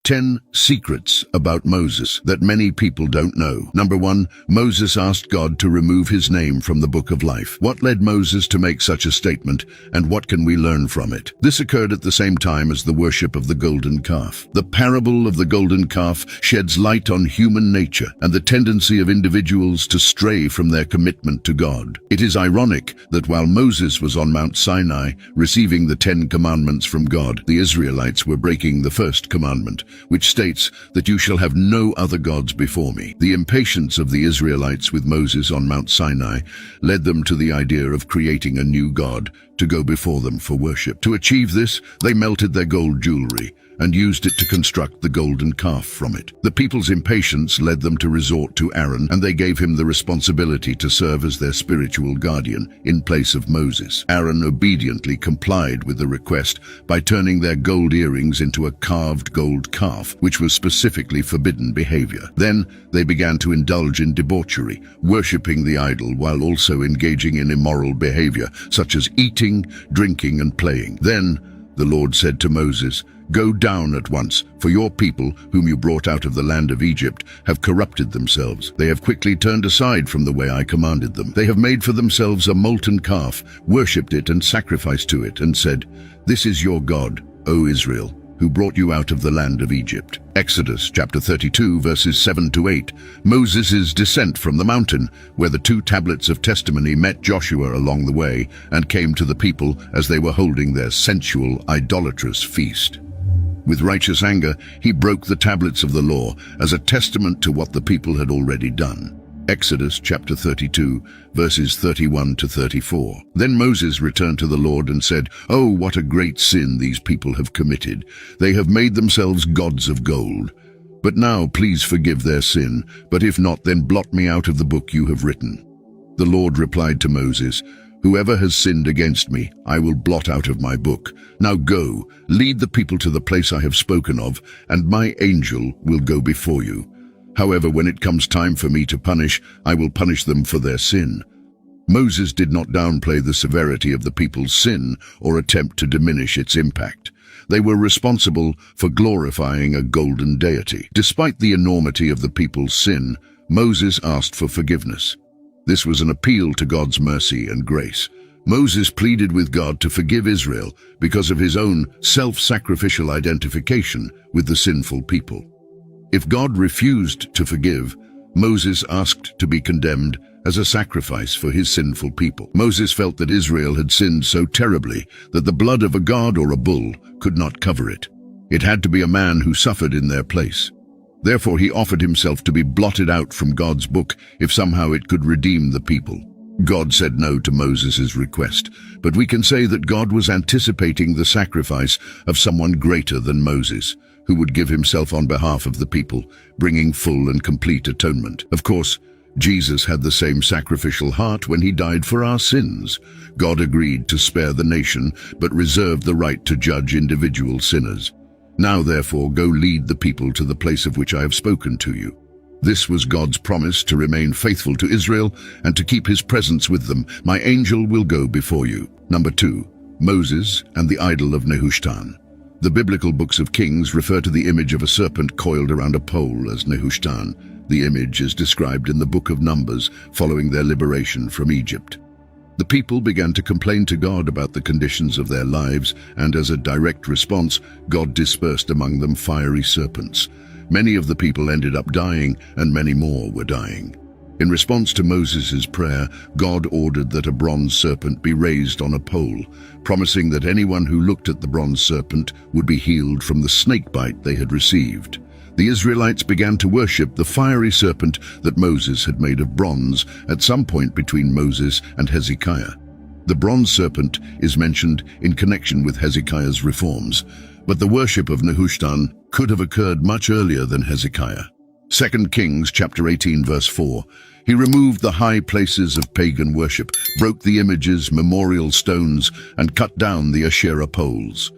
10 secrets about Moses that many people don't know. Number 1, Moses asked God to remove his name from the book of life. What led Moses to make such a statement, and what can we learn from it? This occurred at the same time as the worship of the golden calf. The parable of the golden calf sheds light on human nature and the tendency of individuals to stray from their commitment to God. It is ironic that while Moses was on Mount Sinai receiving the 10 commandments from God, the Israelites were breaking the first commandment, which states that you shall have no other gods before me. The impatience of the Israelites with Moses on Mount Sinai led them to the idea of creating a new god to go before them for worship. To achieve this, they melted their gold jewelry and used it to construct the golden calf from it. The people's impatience led them to resort to Aaron, and they gave him the responsibility to serve as their spiritual guardian in place of Moses. Aaron obediently complied with the request by turning their gold earrings into a carved gold calf, which was specifically forbidden behavior. Then they began to indulge in debauchery, worshipping the idol while also engaging in immoral behavior, such as eating, drinking, and playing. Then the Lord said to Moses, "Go down at once, for your people, whom you brought out of the land of Egypt, have corrupted themselves. They have quickly turned aside from the way I commanded them. They have made for themselves a molten calf, worshipped it and sacrificed to it, and said, 'This is your God, O Israel, who brought you out of the land of Egypt.'" Exodus chapter 32, verses 7 to 8. Moses' descent from the mountain, where the 2 tablets of testimony met Joshua along the way and came to the people as they were holding their sensual, idolatrous feast. With righteous anger, he broke the tablets of the law as a testament to what the people had already done. Exodus chapter 32, verses 31 to 34. Then Moses returned to the Lord and said, "Oh, what a great sin these people have committed. They have made themselves gods of gold. But now please forgive their sin, but if not, then blot me out of the book you have written." The Lord replied to Moses, "Whoever has sinned against me, I will blot out of my book. Now go, lead the people to the place I have spoken of, and my angel will go before you. However, when it comes time for me to punish, I will punish them for their sin." Moses did not downplay the severity of the people's sin or attempt to diminish its impact. They were responsible for glorifying a golden deity. Despite the enormity of the people's sin, Moses asked for forgiveness. This was an appeal to God's mercy and grace. Moses pleaded with God to forgive Israel because of his own self-sacrificial identification with the sinful people. If God refused to forgive, Moses asked to be condemned as a sacrifice for his sinful people. Moses felt that Israel had sinned so terribly that the blood of a god or a bull could not cover it. It had to be a man who suffered in their place. Therefore he offered himself to be blotted out from God's book if somehow it could redeem the people. God said no to Moses' request, but we can say that God was anticipating the sacrifice of someone greater than Moses, who would give himself on behalf of the people, bringing full and complete atonement. Of course, Jesus had the same sacrificial heart when he died for our sins. God agreed to spare the nation, but reserved the right to judge individual sinners. Now, therefore, go lead the people to the place of which I have spoken to you. This was God's promise to remain faithful to Israel and to keep his presence with them. My angel will go before you. Number 2, Moses and the idol of Nehushtan. The biblical books of Kings refer to the image of a serpent coiled around a pole as Nehushtan. The image is described in the book of Numbers following their liberation from Egypt. The people began to complain to God about the conditions of their lives, and as a direct response, God dispersed among them fiery serpents. Many of the people ended up dying, and many more were dying. In response to Moses' prayer, God ordered that a bronze serpent be raised on a pole, promising that anyone who looked at the bronze serpent would be healed from the snake bite they had received. The Israelites began to worship the fiery serpent that Moses had made of bronze at some point between Moses and Hezekiah. The bronze serpent is mentioned in connection with Hezekiah's reforms, but the worship of Nehushtan could have occurred much earlier than Hezekiah. 2 Kings chapter 18 verse 4. He removed the high places of pagan worship, broke the images, memorial stones, and cut down the Asherah poles.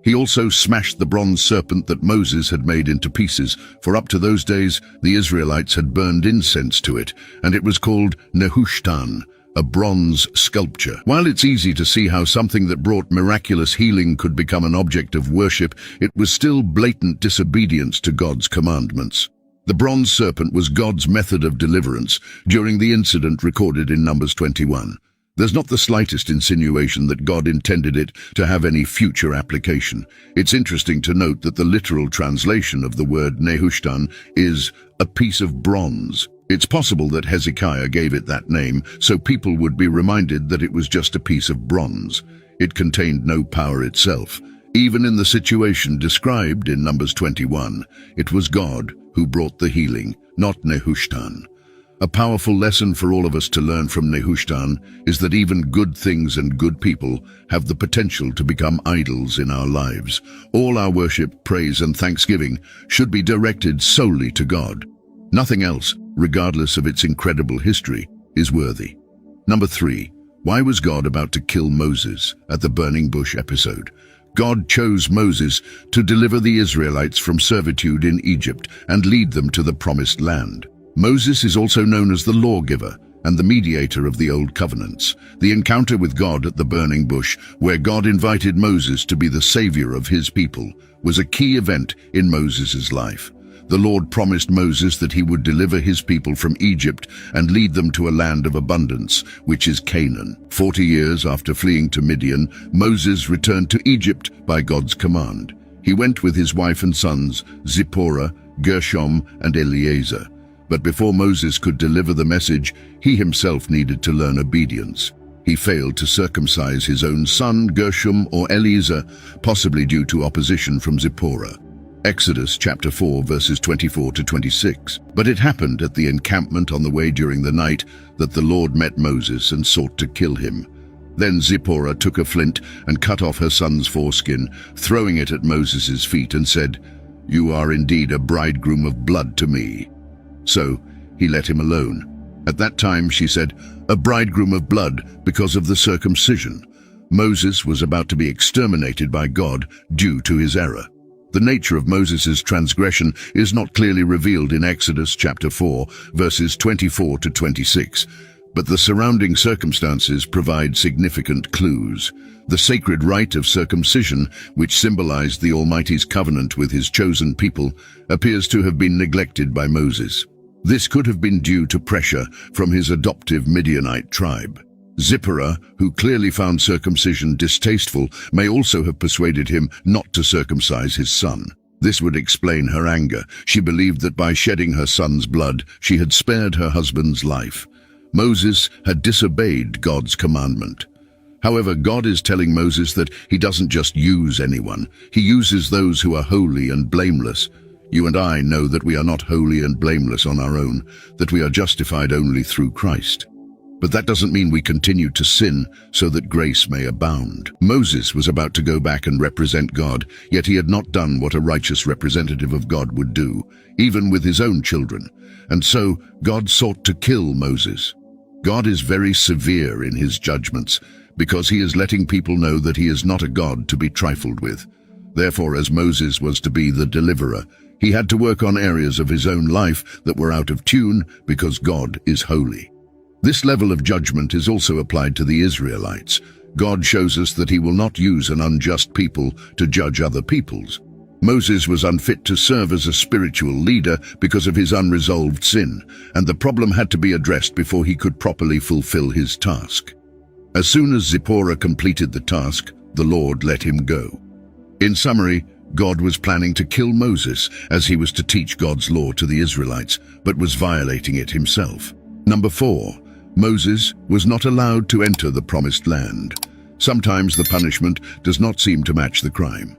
He also smashed the bronze serpent that Moses had made into pieces, for up to those days the Israelites had burned incense to it, and it was called Nehushtan, a bronze sculpture. While it's easy to see how something that brought miraculous healing could become an object of worship, it was still blatant disobedience to God's commandments. The bronze serpent was God's method of deliverance during the incident recorded in Numbers 21. There's not the slightest insinuation that God intended it to have any future application. It's interesting to note that the literal translation of the word Nehushtan is a piece of bronze. It's possible that Hezekiah gave it that name so people would be reminded that it was just a piece of bronze. It contained no power itself. Even in the situation described in Numbers 21, it was God who brought the healing, not Nehushtan. A powerful lesson for all of us to learn from Nehushtan is that even good things and good people have the potential to become idols in our lives. All our worship, praise, and thanksgiving should be directed solely to God. Nothing else, regardless of its incredible history, is worthy. Number 3. Why was God about to kill Moses at the burning bush episode? God chose Moses to deliver the Israelites from servitude in Egypt and lead them to the promised land. Moses is also known as the lawgiver and the mediator of the Old Covenants. The encounter with God at the burning bush, where God invited Moses to be the savior of his people, was a key event in Moses' life. The Lord promised Moses that he would deliver his people from Egypt and lead them to a land of abundance, which is Canaan. 40 years after fleeing to Midian, Moses returned to Egypt by God's command. He went with his wife and sons, Zipporah, Gershom, and Eleazar. But before Moses could deliver the message, he himself needed to learn obedience. He failed to circumcise his own son, Gershom or Eleazar, possibly due to opposition from Zipporah. Exodus chapter 4, verses 24 to 26. But it happened at the encampment on the way during the night that the Lord met Moses and sought to kill him. Then Zipporah took a flint and cut off her son's foreskin, throwing it at Moses' feet, and said, "You are indeed a bridegroom of blood to me." So he let him alone. At that time, she said, "A bridegroom of blood because of the circumcision." Moses was about to be exterminated by God due to his error. The nature of Moses' transgression is not clearly revealed in Exodus chapter 4, verses 24 to 26, but the surrounding circumstances provide significant clues. The sacred rite of circumcision, which symbolized the Almighty's covenant with his chosen people, appears to have been neglected by Moses. This could have been due to pressure from his adoptive Midianite tribe. Zipporah, who clearly found circumcision distasteful, may also have persuaded him not to circumcise his son. This would explain her anger. She believed that by shedding her son's blood, she had spared her husband's life. Moses had disobeyed God's commandment. However, God is telling Moses that he doesn't just use anyone. He uses those who are holy and blameless. You and I know that we are not holy and blameless on our own, that we are justified only through Christ. But that doesn't mean we continue to sin so that grace may abound. Moses was about to go back and represent God, yet he had not done what a righteous representative of God would do, even with his own children. And so God sought to kill Moses. God is very severe in his judgments, because he is letting people know that he is not a God to be trifled with. Therefore, as Moses was to be the deliverer, he had to work on areas of his own life that were out of tune because God is holy. This level of judgment is also applied to the Israelites. God shows us that he will not use an unjust people to judge other peoples. Moses was unfit to serve as a spiritual leader because of his unresolved sin, and the problem had to be addressed before he could properly fulfill his task. As soon as Zipporah completed the task, the Lord let him go. In summary, God was planning to kill Moses as he was to teach God's law to the Israelites, but was violating it himself. Number 4. Moses was not allowed to enter the promised land. Sometimes the punishment does not seem to match the crime.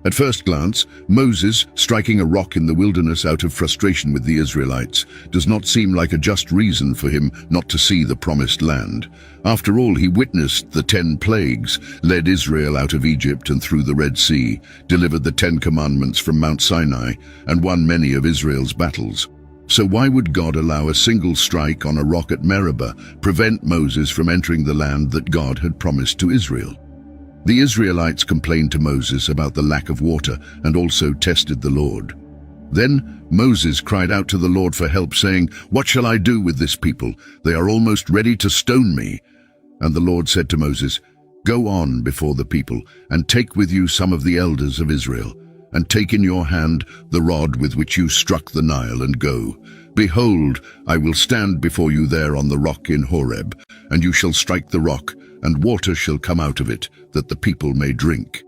At first glance, Moses striking a rock in the wilderness out of frustration with the Israelites does not seem like a just reason for him not to see the promised land. After all, he witnessed the 10 plagues, led Israel out of Egypt and through the Red Sea, delivered the 10 commandments from Mount Sinai, and won many of Israel's battles. So why would God allow a single strike on a rock at Meribah prevent Moses from entering the land that God had promised to Israel? The Israelites complained to Moses about the lack of water and also tested the Lord. Then Moses cried out to the Lord for help, saying, "What shall I do with this people? They are almost ready to stone me." And the Lord said to Moses, "Go on before the people, and take with you some of the elders of Israel, and take in your hand the rod with which you struck the Nile, and go. Behold, I will stand before you there on the rock in Horeb, and you shall strike the rock, and water shall come out of it, that the people may drink."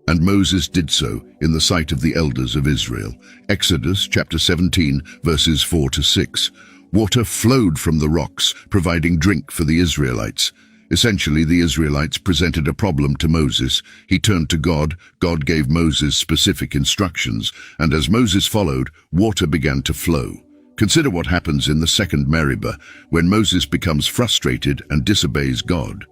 And Moses did so in the sight of the elders of Israel. Exodus chapter 17, verses 4 to 6. Water flowed from the rocks, providing drink for the Israelites. Essentially, the Israelites presented a problem to Moses. He turned to God. God gave Moses specific instructions, and as Moses followed, water began to flow. Consider what happens in the second Meribah, when Moses becomes frustrated and disobeys God.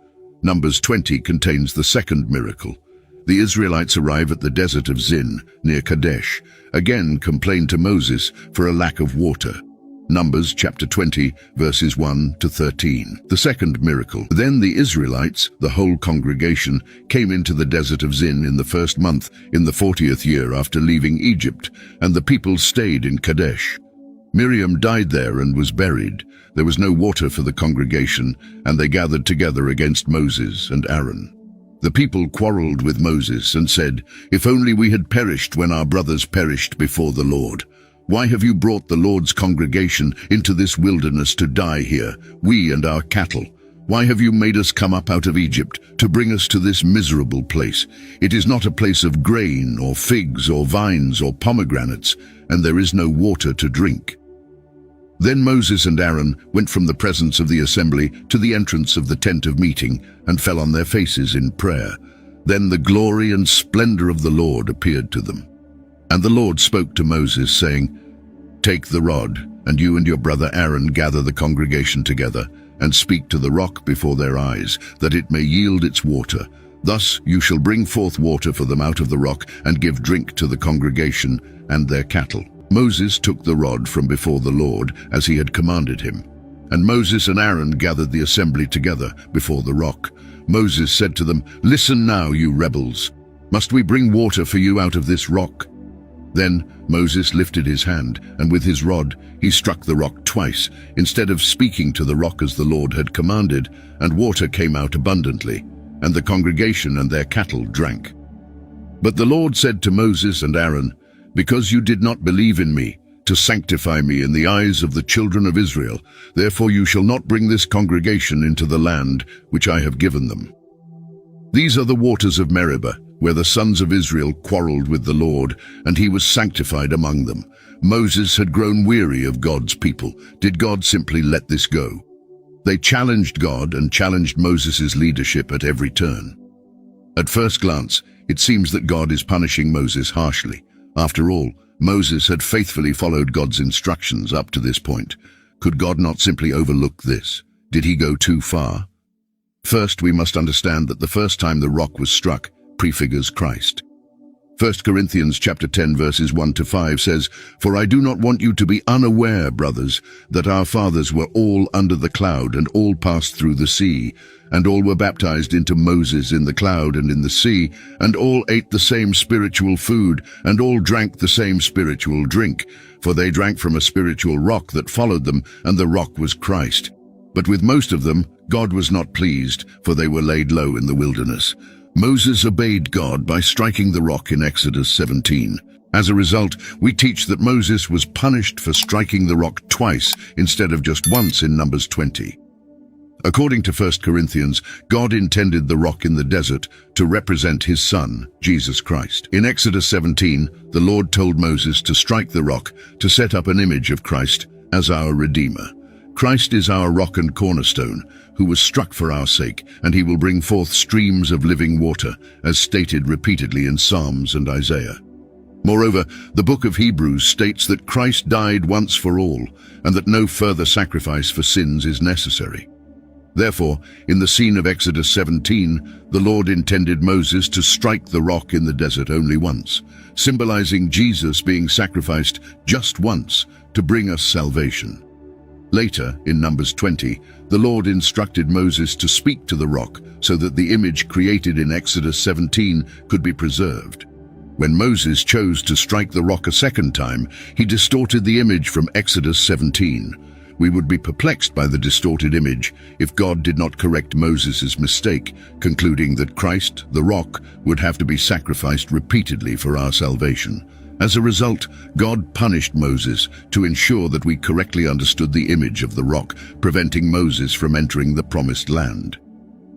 Numbers 20 contains the second miracle. The Israelites arrive at the desert of Zin, near Kadesh, again complain to Moses for a lack of water. Numbers chapter 20, verses 1 to 13. The second miracle. Then the Israelites, the whole congregation, came into the desert of Zin in the first month, in the 40th year after leaving Egypt, and the people stayed in Kadesh. Miriam died there and was buried. There was no water for the congregation, and they gathered together against Moses and Aaron. The people quarreled with Moses and said, "If only we had perished when our brothers perished before the Lord. Why have you brought the Lord's congregation into this wilderness to die here, we and our cattle? Why have you made us come up out of Egypt to bring us to this miserable place? It is not a place of grain or figs or vines or pomegranates, and there is no water to drink." Then Moses and Aaron went from the presence of the assembly to the entrance of the tent of meeting and fell on their faces in prayer. Then the glory and splendor of the Lord appeared to them. And the Lord spoke to Moses, saying, "Take the rod, and you and your brother Aaron gather the congregation together, and speak to the rock before their eyes, that it may yield its water. Thus you shall bring forth water for them out of the rock, and give drink to the congregation and their cattle." Moses took the rod from before the Lord, as he had commanded him. And Moses and Aaron gathered the assembly together before the rock. Moses said to them, "Listen now, you rebels. Must we bring water for you out of this rock?" Then Moses lifted his hand, and with his rod he struck the rock twice, instead of speaking to the rock as the Lord had commanded, and water came out abundantly, and the congregation and their cattle drank. But the Lord said to Moses and Aaron, "Because you did not believe in me, to sanctify me in the eyes of the children of Israel, therefore you shall not bring this congregation into the land which I have given them." These are the waters of Meribah, where the sons of Israel quarreled with the Lord, and he was sanctified among them. Moses had grown weary of God's people. Did God simply let this go? They challenged God and challenged Moses' leadership at every turn. At first glance, it seems that God is punishing Moses harshly. After all, Moses had faithfully followed God's instructions up to this point. Could God not simply overlook this? Did he go too far? First, we must understand that the first time the rock was struck prefigures Christ. 1 Corinthians chapter 10 verses 1 to 5 says, "For I do not want you to be unaware, brothers, that our fathers were all under the cloud and all passed through the sea, and all were baptized into Moses in the cloud and in the sea, and all ate the same spiritual food, and all drank the same spiritual drink, for they drank from a spiritual rock that followed them, and the rock was Christ. But with most of them God was not pleased, for they were laid low in the wilderness." Moses obeyed God by striking the rock in Exodus 17. As a result, we teach that Moses was punished for striking the rock twice instead of just once in Numbers 20. According to 1 Corinthians, God intended the rock in the desert to represent his Son, Jesus Christ. In Exodus 17, the Lord told Moses to strike the rock to set up an image of Christ as our Redeemer. Christ is our rock and cornerstone, who was struck for our sake, and he will bring forth streams of living water, as stated repeatedly in Psalms and Isaiah. Moreover, the book of Hebrews states that Christ died once for all, and that no further sacrifice for sins is necessary. Therefore, in the scene of Exodus 17, the Lord intended Moses to strike the rock in the desert only once, symbolizing Jesus being sacrificed just once to bring us salvation. Later, in Numbers 20, the Lord instructed Moses to speak to the rock so that the image created in Exodus 17 could be preserved. When Moses chose to strike the rock a second time, he distorted the image from Exodus 17. We would be perplexed by the distorted image if God did not correct Moses' mistake, concluding that Christ, the rock, would have to be sacrificed repeatedly for our salvation. As a result, God punished Moses to ensure that we correctly understood the image of the rock, preventing Moses from entering the promised land.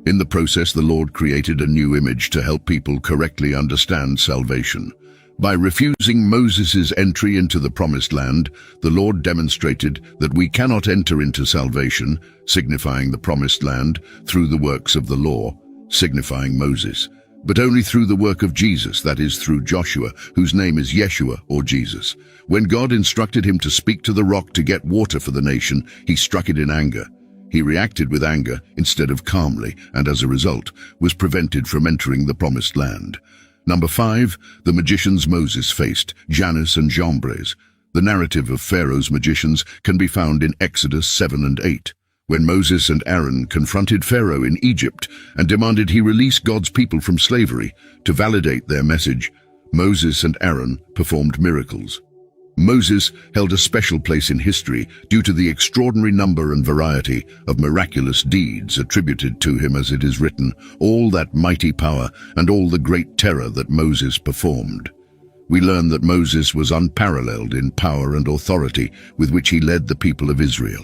In the process, the Lord created a new image to help people correctly understand salvation. By refusing Moses' entry into the promised land, the Lord demonstrated that we cannot enter into salvation, signifying the promised land, through the works of the law, signifying Moses, but only through the work of Jesus, that is, through Joshua, whose name is Yeshua, or Jesus. When God instructed him to speak to the rock to get water for the nation, he struck it in anger. He reacted with anger instead of calmly, and as a result, was prevented from entering the promised land. Number 5, the magicians Moses faced, Jannes and Jambres. The narrative of Pharaoh's magicians can be found in Exodus 7 and 8. When Moses and Aaron confronted Pharaoh in Egypt and demanded he release God's people from slavery, to validate their message, Moses and Aaron performed miracles. Moses held a special place in history due to the extraordinary number and variety of miraculous deeds attributed to him, as it is written, all that mighty power and all the great terror that Moses performed. We learn that Moses was unparalleled in power and authority with which he led the people of Israel.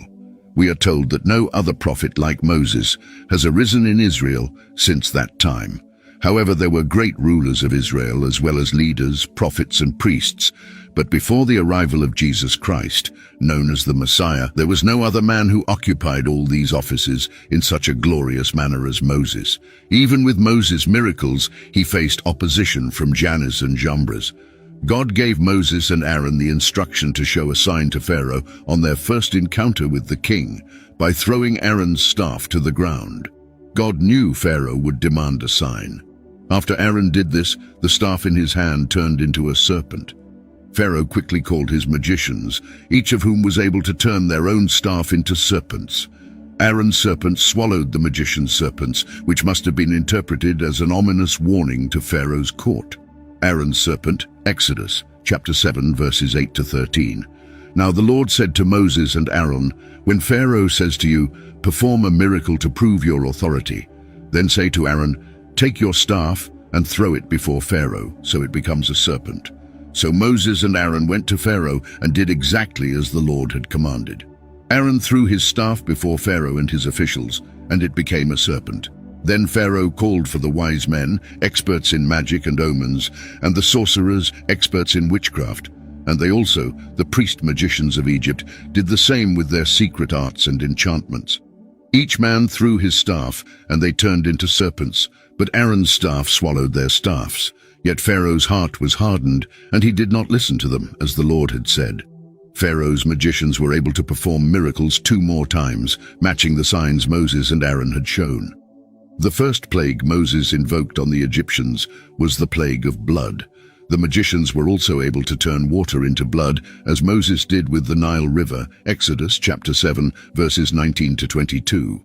We are told that no other prophet like Moses has arisen in Israel since that time. However, there were great rulers of Israel as well as leaders, prophets and priests, but before the arrival of Jesus Christ, known as the Messiah, there was no other man who occupied all these offices in such a glorious manner as Moses. Even with Moses' miracles, he faced opposition from Jannes and Jambres. God gave Moses and Aaron the instruction to show a sign to Pharaoh on their first encounter with the king by throwing Aaron's staff to the ground. God knew Pharaoh would demand a sign. After Aaron did this, the staff in his hand turned into a serpent. Pharaoh quickly called his magicians, each of whom was able to turn their own staff into serpents. Aaron's serpent swallowed the magician's serpents, which must have been interpreted as an ominous warning to Pharaoh's court. Aaron's serpent, Exodus, chapter 7, verses 8 to 13. Now the Lord said to Moses and Aaron, when Pharaoh says to you, perform a miracle to prove your authority, then say to Aaron, take your staff and throw it before Pharaoh, so it becomes a serpent. So Moses and Aaron went to Pharaoh and did exactly as the Lord had commanded. Aaron threw his staff before Pharaoh and his officials, and it became a serpent. Then Pharaoh called for the wise men, experts in magic and omens, and the sorcerers, experts in witchcraft. And they also, the priest-magicians of Egypt, did the same with their secret arts and enchantments. Each man threw his staff, and they turned into serpents, but Aaron's staff swallowed their staffs. Yet Pharaoh's heart was hardened, and he did not listen to them, as the Lord had said. Pharaoh's magicians were able to perform miracles 2 more times, matching the signs Moses and Aaron had shown. The first plague Moses invoked on the Egyptians was the plague of blood. The magicians were also able to turn water into blood, as Moses did with the Nile River, Exodus chapter 7, verses 19 to 22.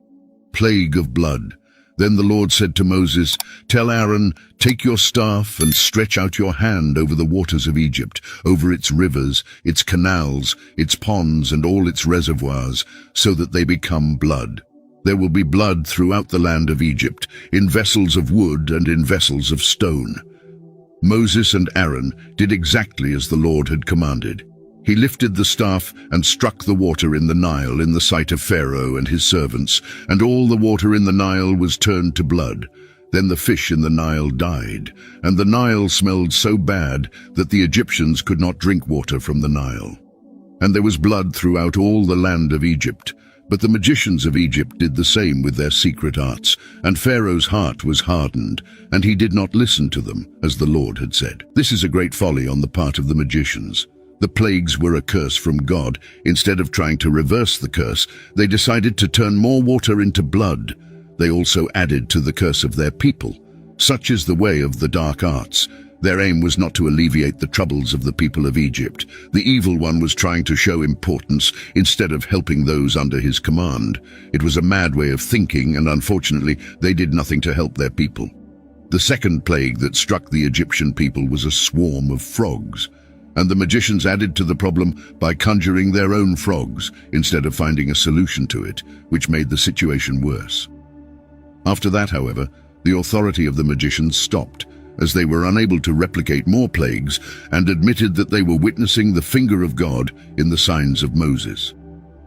Plague of blood. Then the Lord said to Moses, tell Aaron, take your staff and stretch out your hand over the waters of Egypt, over its rivers, its canals, its ponds, and all its reservoirs, so that they become blood. There will be blood throughout the land of Egypt, in vessels of wood and in vessels of stone. Moses and Aaron did exactly as the Lord had commanded. He lifted the staff and struck the water in the Nile in the sight of Pharaoh and his servants, and all the water in the Nile was turned to blood. Then the fish in the Nile died, and the Nile smelled so bad that the Egyptians could not drink water from the Nile. And there was blood throughout all the land of Egypt. But the magicians of Egypt did the same with their secret arts, and Pharaoh's heart was hardened, and he did not listen to them, as the Lord had said. This is a great folly on the part of the magicians. The plagues were a curse from God. Instead of trying to reverse the curse, they decided to turn more water into blood. They also added to the curse of their people. Such is the way of the dark arts. Their aim was not to alleviate the troubles of the people of Egypt. The evil one was trying to show importance instead of helping those under his command. It was a mad way of thinking, and unfortunately, they did nothing to help their people. The second plague that struck the Egyptian people was a swarm of frogs, and the magicians added to the problem by conjuring their own frogs instead of finding a solution to it, which made the situation worse. After that, however, the authority of the magicians stopped, as they were unable to replicate more plagues and admitted that they were witnessing the finger of God in the signs of Moses.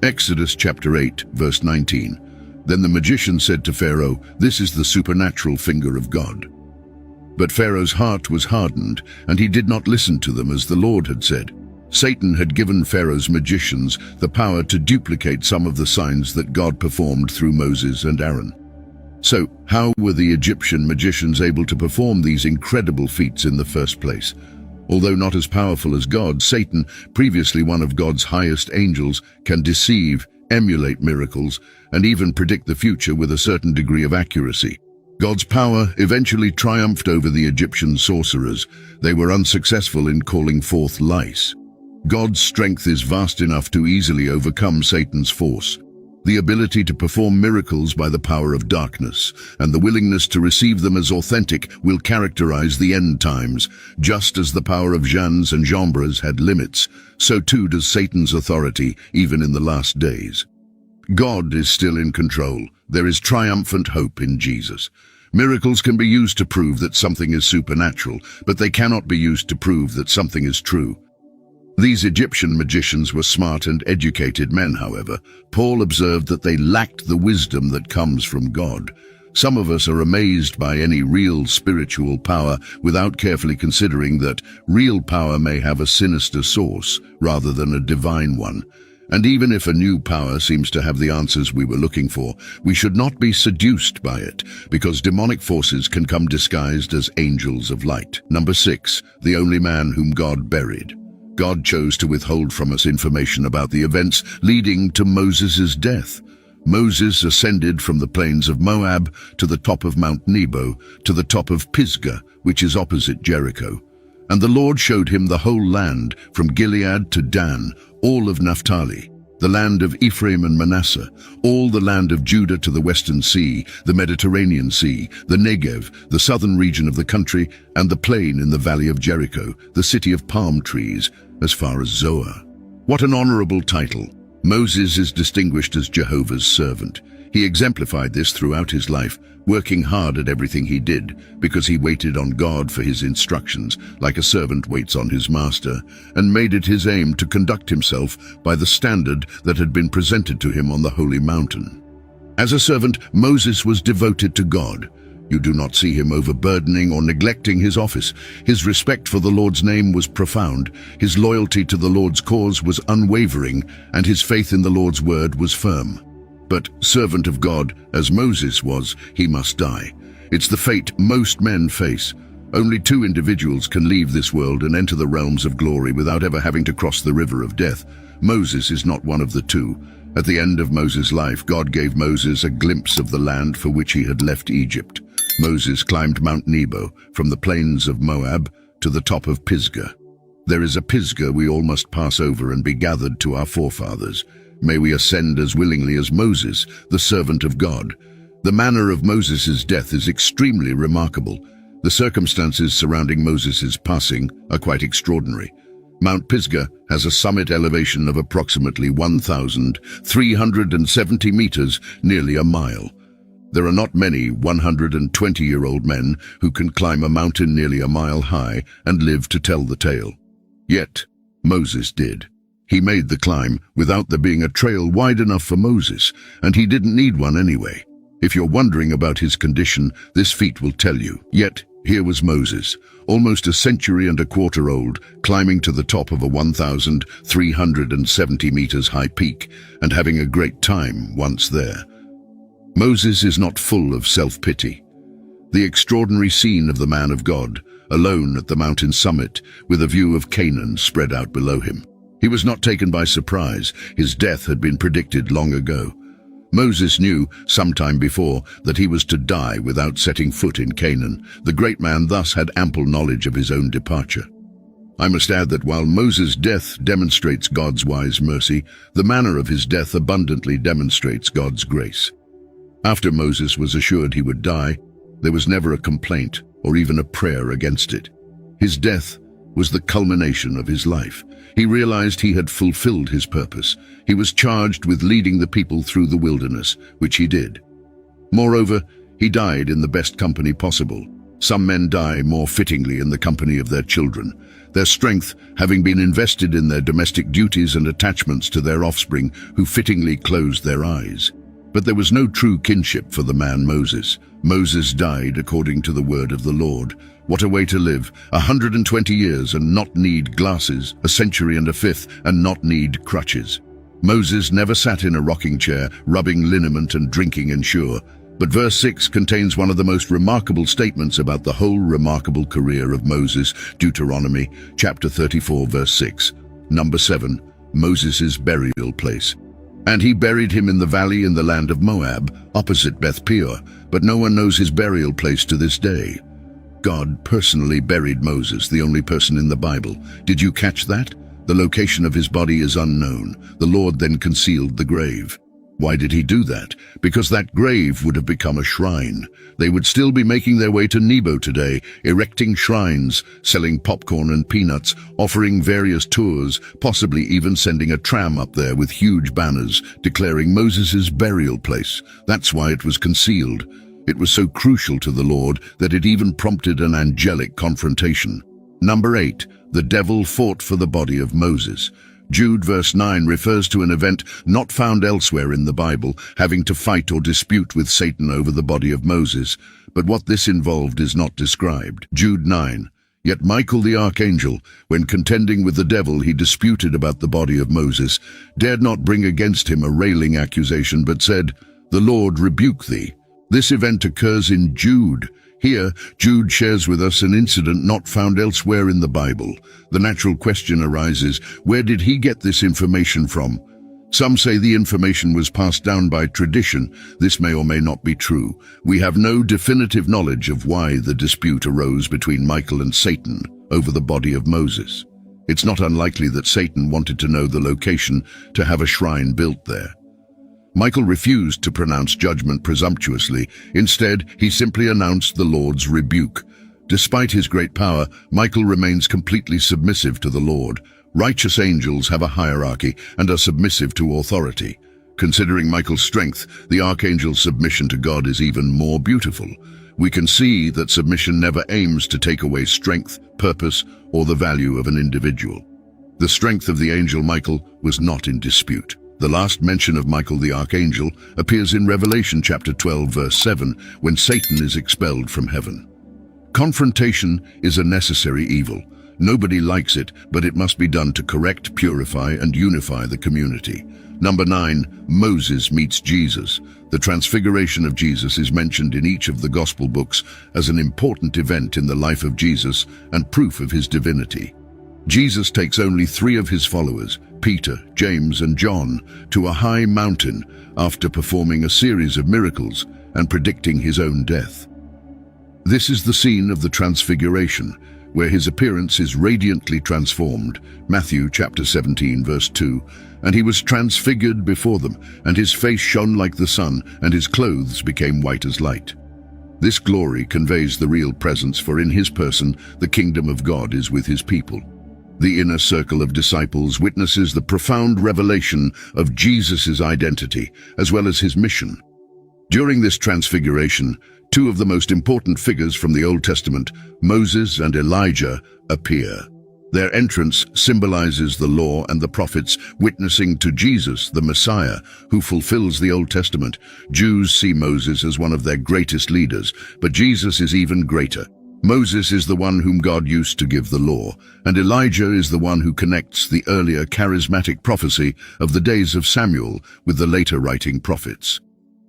Exodus chapter 8, verse 19. Then the magician said to Pharaoh, "This is the supernatural finger of God." But Pharaoh's heart was hardened, and he did not listen to them as the Lord had said. Satan had given Pharaoh's magicians the power to duplicate some of the signs that God performed through Moses and Aaron. So, how were the Egyptian magicians able to perform these incredible feats in the first place? Although not as powerful as God, Satan, previously one of God's highest angels, can deceive, emulate miracles, and even predict the future with a certain degree of accuracy. God's power eventually triumphed over the Egyptian sorcerers. They were unsuccessful in calling forth lice. God's strength is vast enough to easily overcome Satan's force. The ability to perform miracles by the power of darkness and the willingness to receive them as authentic will characterize the end times. Just as the power of Jannes and Jambres had limits, so too does Satan's authority, even in the last days. God is still in control. There is triumphant hope in Jesus. Miracles can be used to prove that something is supernatural, but they cannot be used to prove that something is true. These Egyptian magicians were smart and educated men, however. Paul observed that they lacked the wisdom that comes from God. Some of us are amazed by any real spiritual power without carefully considering that real power may have a sinister source rather than a divine one. And even if a new power seems to have the answers we were looking for, we should not be seduced by it, because demonic forces can come disguised as angels of light. Number 6, the only man whom God buried. God chose to withhold from us information about the events leading to Moses' death. Moses ascended from the plains of Moab to the top of Mount Nebo, to the top of Pisgah, which is opposite Jericho. And the Lord showed him the whole land, from Gilead to Dan, all of Naphtali, the land of Ephraim and Manasseh, all the land of Judah to the western sea, the Mediterranean Sea, the Negev, the southern region of the country, and the plain in the valley of Jericho, the city of palm trees, as far as Zoar. What an honorable title! Moses is distinguished as Jehovah's servant. He exemplified this throughout his life, working hard at everything he did, because he waited on God for his instructions, like a servant waits on his master, and made it his aim to conduct himself by the standard that had been presented to him on the holy mountain. As a servant, Moses was devoted to God. You do not see him overburdening or neglecting his office. His respect for the Lord's name was profound, his loyalty to the Lord's cause was unwavering, and his faith in the Lord's word was firm. But, servant of God, as Moses was, he must die. It's the fate most men face. Only 2 individuals can leave this world and enter the realms of glory without ever having to cross the river of death. Moses is not one of the 2. At the end of Moses' life, God gave Moses a glimpse of the land for which he had left Egypt. Moses climbed Mount Nebo, from the plains of Moab to the top of Pisgah. There is a Pisgah we all must pass over and be gathered to our forefathers. May we ascend as willingly as Moses, the servant of God. The manner of Moses' death is extremely remarkable. The circumstances surrounding Moses' passing are quite extraordinary. Mount Pisgah has a summit elevation of approximately 1,370 meters, nearly a mile. There are not many 120-year-old men who can climb a mountain nearly a mile high and live to tell the tale. Yet, Moses did. He made the climb without there being a trail wide enough for Moses, and he didn't need one anyway. If you're wondering about his condition, this feat will tell you. Yet, here was Moses, almost a century and a quarter old, climbing to the top of a 1,370 meters high peak, and having a great time once there. Moses is not full of self-pity. The extraordinary scene of the man of God, alone at the mountain summit, with a view of Canaan spread out below him. He was not taken by surprise. His death had been predicted long ago. Moses knew, some time before, that he was to die without setting foot in Canaan. The great man thus had ample knowledge of his own departure. I must add that while Moses' death demonstrates God's wise mercy, the manner of his death abundantly demonstrates God's grace. After Moses was assured he would die, there was never a complaint. or even a prayer against it. His death was the culmination of his life. He realized he had fulfilled his purpose. He was charged with leading the people through the wilderness, which he did. Moreover, he died in the best company possible. Some men die more fittingly in the company of their children, their strength having been invested in their domestic duties and attachments to their offspring, who fittingly closed their eyes. But there was no true kinship for the man Moses. Moses died according to the word of the Lord. What a way to live, 120 years and not need glasses, a century and a fifth and not need crutches. Moses never sat in a rocking chair, rubbing liniment and drinking ensure. But verse 6 contains one of the most remarkable statements about the whole remarkable career of Moses, Deuteronomy chapter 34 verse 6. Number 7, Moses' burial place. And he buried him in the valley in the land of Moab, opposite Beth Peor, but no one knows his burial place to this day. God personally buried Moses, the only person in the Bible. Did you catch that? The location of his body is unknown. The Lord then concealed the grave. Why did he do that? Because that grave would have become a shrine. They would still be making their way to Nebo today, erecting shrines, selling popcorn and peanuts, offering various tours, possibly even sending a tram up there with huge banners declaring Moses' burial place. That's why it was concealed. It was so crucial to the Lord that it even prompted an angelic confrontation. Number 8, the devil fought for the body of Moses. Jude verse 9 refers to an event not found elsewhere in the Bible, having to fight or dispute with Satan over the body of Moses, but what this involved is not described. Jude 9. Yet Michael the archangel, when contending with the devil he disputed about the body of Moses, dared not bring against him a railing accusation, but said, "The Lord rebuke thee." This event occurs in Jude. Here, Jude shares with us an incident not found elsewhere in the Bible. The natural question arises, where did he get this information from? Some say the information was passed down by tradition. This may or may not be true. We have no definitive knowledge of why the dispute arose between Michael and Satan over the body of Moses. It's not unlikely that Satan wanted to know the location to have a shrine built there. Michael refused to pronounce judgment presumptuously. Instead, he simply announced the Lord's rebuke. Despite his great power, Michael remains completely submissive to the Lord. Righteous angels have a hierarchy and are submissive to authority. Considering Michael's strength, the archangel's submission to God is even more beautiful. We can see that submission never aims to take away strength, purpose, or the value of an individual. The strength of the angel Michael was not in dispute. The last mention of Michael the archangel appears in Revelation chapter 12 verse 7, when Satan is expelled from heaven. Confrontation is a necessary evil. Nobody likes it, but it must be done to correct, purify, and unify the community. Number 9, Moses meets Jesus. The transfiguration of Jesus is mentioned in each of the gospel books as an important event in the life of Jesus and proof of his divinity. Jesus takes only 3 of his followers, Peter, James, and John, to a high mountain after performing a series of miracles and predicting his own death. This is the scene of the Transfiguration, where his appearance is radiantly transformed, Matthew chapter 17 verse 2, and he was transfigured before them, and his face shone like the sun, and his clothes became white as light. This glory conveys the real presence, for in his person the kingdom of God is with his people. The inner circle of disciples witnesses the profound revelation of Jesus' identity, as well as his mission. During this transfiguration, 2 of the most important figures from the Old Testament, Moses and Elijah, appear. Their entrance symbolizes the law and the prophets, witnessing to Jesus, the Messiah, who fulfills the Old Testament. Jews see Moses as one of their greatest leaders, but Jesus is even greater. Moses is the one whom God used to give the law, and Elijah is the one who connects the earlier charismatic prophecy of the days of Samuel with the later writing prophets.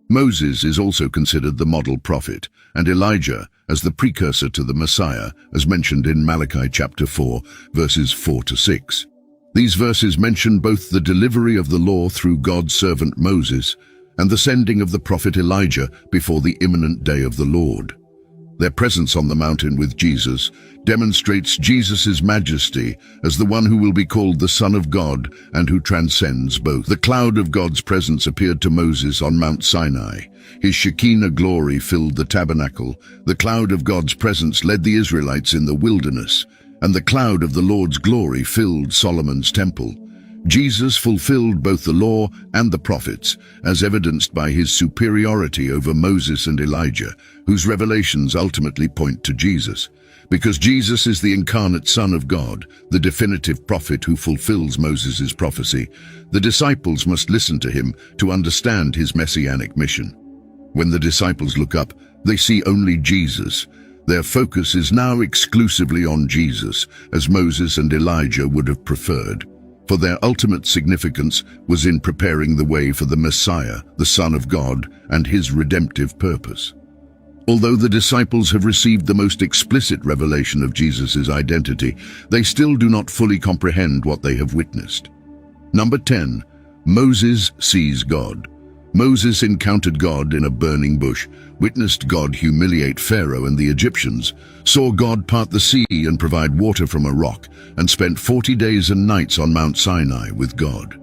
Moses is also considered the model prophet, and Elijah as the precursor to the Messiah, as mentioned in Malachi chapter 4, verses 4 to 6. These verses mention both the delivery of the law through God's servant Moses and the sending of the prophet Elijah before the imminent day of the Lord. Their presence on the mountain with Jesus demonstrates Jesus' majesty as the one who will be called the Son of God and who transcends both. The cloud of God's presence appeared to Moses on Mount Sinai. His Shekinah glory filled the tabernacle. The cloud of God's presence led the Israelites in the wilderness, and the cloud of the Lord's glory filled Solomon's temple. Jesus fulfilled both the law and the prophets, as evidenced by his superiority over Moses and Elijah, whose revelations ultimately point to Jesus. Because Jesus is the incarnate Son of God, the definitive prophet who fulfills Moses' prophecy, the disciples must listen to him to understand his messianic mission. When the disciples look up, they see only Jesus. Their focus is now exclusively on Jesus, as Moses and Elijah would have preferred. For their ultimate significance was in preparing the way for the Messiah, the Son of God, and his redemptive purpose. Although the disciples have received the most explicit revelation of Jesus' identity, they still do not fully comprehend what they have witnessed. Number 10. Moses sees God. Moses encountered God in a burning bush, witnessed God humiliate Pharaoh and the Egyptians, saw God part the sea and provide water from a rock, and spent 40 days and nights on Mount Sinai with God.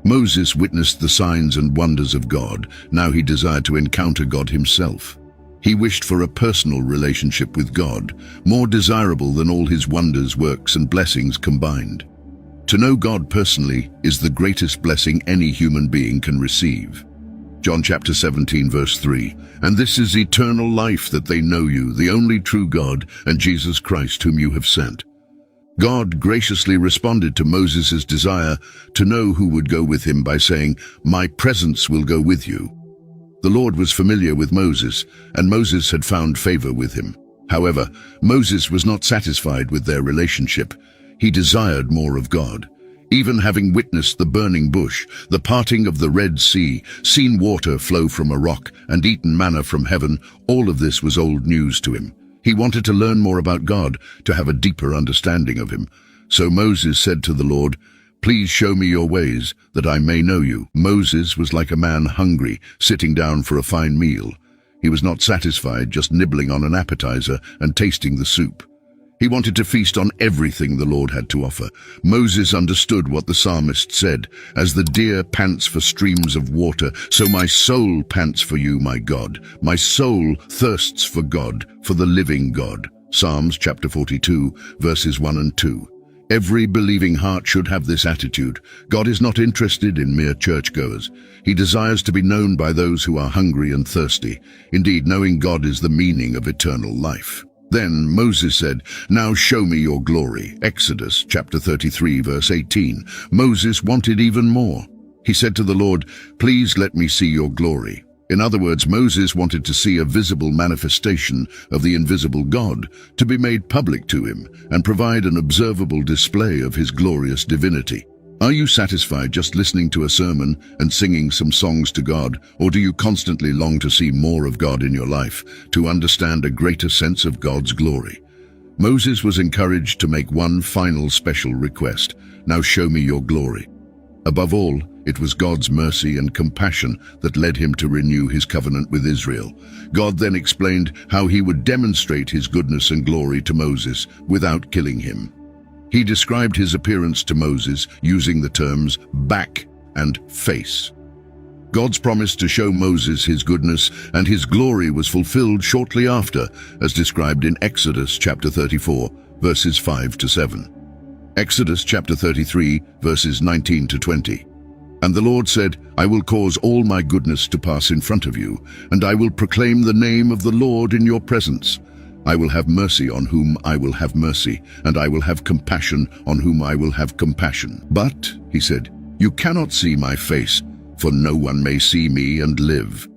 Moses witnessed the signs and wonders of God. Now he desired to encounter God himself. He wished for a personal relationship with God, more desirable than all his wonders, works, and blessings combined. To know God personally is the greatest blessing any human being can receive. John chapter 17, verse 3, "And this is eternal life, that they know you, the only true God, and Jesus Christ whom you have sent." God graciously responded to Moses' desire to know who would go with him by saying, "My presence will go with you." The Lord was familiar with Moses, and Moses had found favor with him. However, Moses was not satisfied with their relationship. He desired more of God. Even having witnessed the burning bush, the parting of the Red Sea, seen water flow from a rock, and eaten manna from heaven, all of this was old news to him. He wanted to learn more about God, to have a deeper understanding of him. So Moses said to the Lord, "Please show me your ways, that I may know you." Moses was like a man hungry, sitting down for a fine meal. He was not satisfied just nibbling on an appetizer and tasting the soup. He wanted to feast on everything the Lord had to offer. Moses understood what the psalmist said, "As the deer pants for streams of water, so my soul pants for you, my God. My soul thirsts for God, for the living God." Psalms chapter 42, verses 1 and 2. Every believing heart should have this attitude. God is not interested in mere churchgoers. He desires to be known by those who are hungry and thirsty. Indeed, knowing God is the meaning of eternal life. Then Moses said, "Now show me your glory." Exodus chapter 33, verse 18. Moses wanted even more. He said to the Lord, "Please let me see your glory." In other words, Moses wanted to see a visible manifestation of the invisible God, to be made public to him, and provide an observable display of his glorious divinity. Are you satisfied just listening to a sermon and singing some songs to God, or do you constantly long to see more of God in your life, to understand a greater sense of God's glory? Moses was encouraged to make one final special request: "Now show me your glory." Above all, it was God's mercy and compassion that led him to renew his covenant with Israel. God then explained how he would demonstrate his goodness and glory to Moses without killing him. He described his appearance to Moses using the terms back and face. God's promise to show Moses his goodness and his glory was fulfilled shortly after, as described in Exodus chapter 34, verses 5 to 7. Exodus chapter 33, verses 19 to 20. "And the Lord said, I will cause all my goodness to pass in front of you, and I will proclaim the name of the Lord in your presence. I will have mercy on whom I will have mercy, and I will have compassion on whom I will have compassion. But," he said, "you cannot see my face, for no one may see me and live."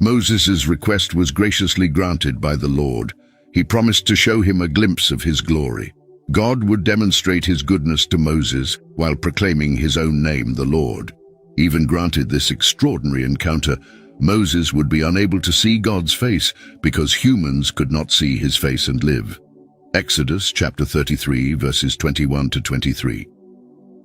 Moses' request was graciously granted by the Lord. He promised to show him a glimpse of his glory. God would demonstrate his goodness to Moses while proclaiming his own name, the Lord. Even granted this extraordinary encounter, Moses would be unable to see God's face because humans could not see his face and live. Exodus chapter 33, verses 21 to 23.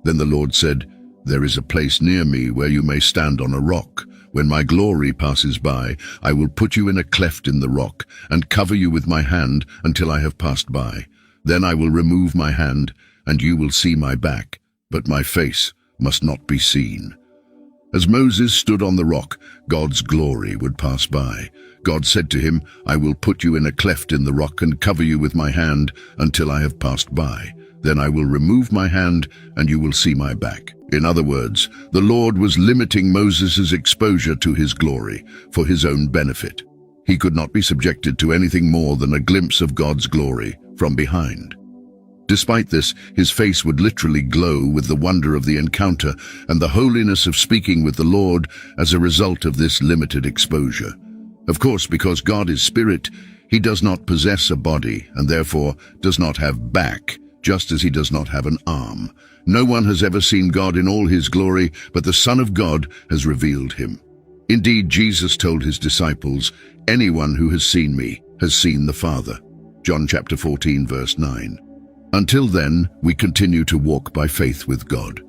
Then the Lord said, "There is a place near me where you may stand on a rock. When my glory passes by, I will put you in a cleft in the rock and cover you with my hand until I have passed by. Then I will remove my hand, and you will see my back, but my face must not be seen." As Moses stood on the rock, God's glory would pass by. God said to him, "I will put you in a cleft in the rock and cover you with my hand until I have passed by. Then I will remove my hand and you will see my back." In other words, the Lord was limiting Moses' exposure to his glory for his own benefit. He could not be subjected to anything more than a glimpse of God's glory from behind. Despite this, his face would literally glow with the wonder of the encounter and the holiness of speaking with the Lord as a result of this limited exposure. Of course, because God is spirit, he does not possess a body and therefore does not have back, just as he does not have an arm. No one has ever seen God in all his glory, but the Son of God has revealed him. Indeed, Jesus told his disciples, "Anyone who has seen me has seen the Father." John chapter 14, verse 9. Until then, we continue to walk by faith with God.